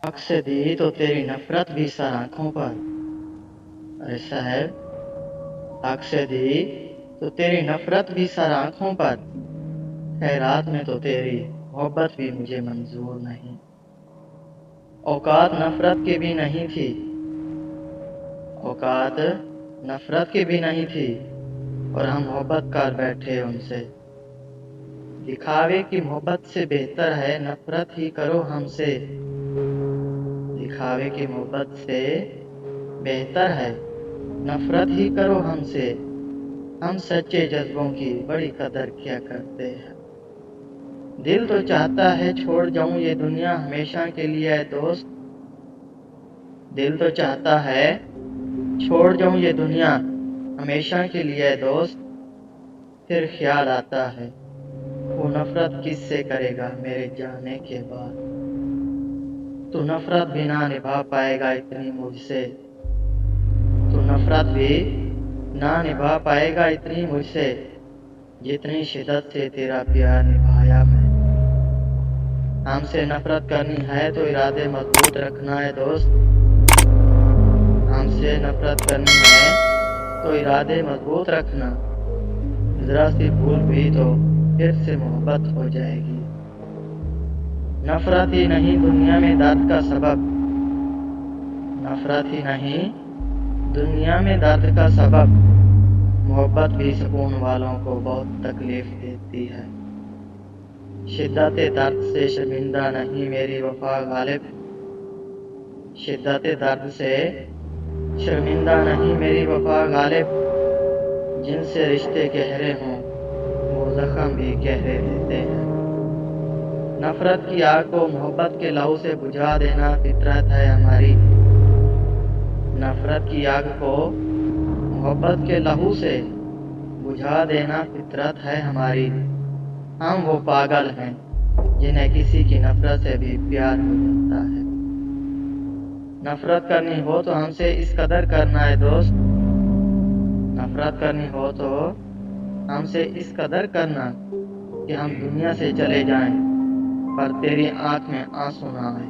आँख से दी तो तेरी नफरत भी सर आँखों पर। अरे साहब, आँख से दी तो तेरी नफरत भी सर आँखों पर। खैरात में तो तेरी मोहब्बत भी मुझे मंजूर नहीं। औकात नफरत की भी नहीं थी, औकात नफरत की भी नहीं थी, और हम मोहब्बत कर बैठे उनसे। दिखावे की मोहब्बत से बेहतर है नफरत ही करो हमसे। दिखावे की मोहब्बत से बेहतर है नफरत ही करो हमसे। हम सच्चे जज्बों की बड़ी कदर किया करते हैं। दिल तो चाहता है छोड़ जाऊं ये दुनिया हमेशा के लिए है दोस्त। दिल तो चाहता है छोड़ जाऊं ये दुनिया हमेशा के लिए है दोस्त। फिर ख्याल आता है वो नफरत किससे करेगा मेरे जाने के बाद। तू नफरत भी ना निभा पाएगा इतनी मुझसे। तू नफरत भी ना निभा पाएगा इतनी मुझसे, जितनी शिद्दत से तेरा प्यार निभाया मैं। हमसे नफरत करनी है तो इरादे मजबूत रखना है दोस्त। हमसे नफरत करनी है तो इरादे मजबूत रखना। जरा सी भूल भी तो फिर से मोहब्बत हो जाएगी। नफरत ही नहीं दुनिया में दर्द का सबब। नफरत ही नहीं दुनिया में दर्द का सबब। मोहब्बत भी सुकून वालों को बहुत तकलीफ देती है। शिद्दत दर्द से शर्मिंदा नहीं मेरी वफा गालिब। शिद्दत दर्द से शर्मिंदा नहीं मेरी वफा गालिब। जिनसे रिश्ते गहरे हों वो जख्म भी गहरे देते हैं। नफरत की आग को मोहब्बत के लहू से बुझा देना फितरत है हमारी। नफरत की आग को मोहब्बत के लहू से बुझा देना फितरत है हमारी। हम वो पागल हैं जिन्हें किसी की नफरत से भी प्यार हो जाता है। नफरत करनी हो तो हमसे इस कदर करना है दोस्त। नफरत करनी हो तो हमसे इस कदर करना कि हम दुनिया से चले जाएं पर तेरी आंख में आंसू ना आए।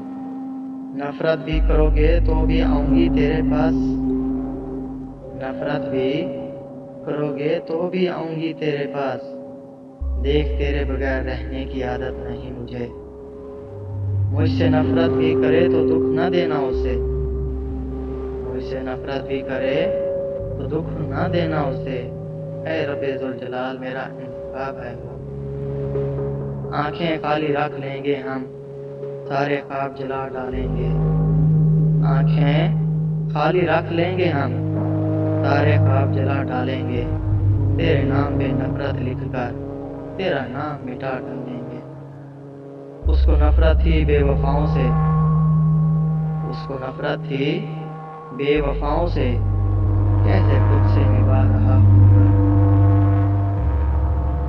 नफरत भी करोगे तो भी आऊंगी तेरे पास। नफरत भी करोगे तो भी आऊंगी तेरे पास। देख तेरे बगैर रहने की आदत नहीं मुझे। मुझसे नफरत भी करे तो दुख न देना उसे। मुझसे नफरत भी करे तो दुख न देना उसे। ऐ रब्बे जुल जलाल मेरा इंतखाब है वो। आंखें खाली रख लेंगे हम सारे ख्वाब जला डालेंगे। आंखें खाली रख लेंगे हम सारे ख्वाब जला डालेंगे। तेरे नाम पे नफरत लिखकर तेरा नाम मिटा डालेंगे। उसको नफरत थी बेवफाओं से। उसको नफरत थी बेवफाओं से। कैसे खुद से निभा रहा हूँ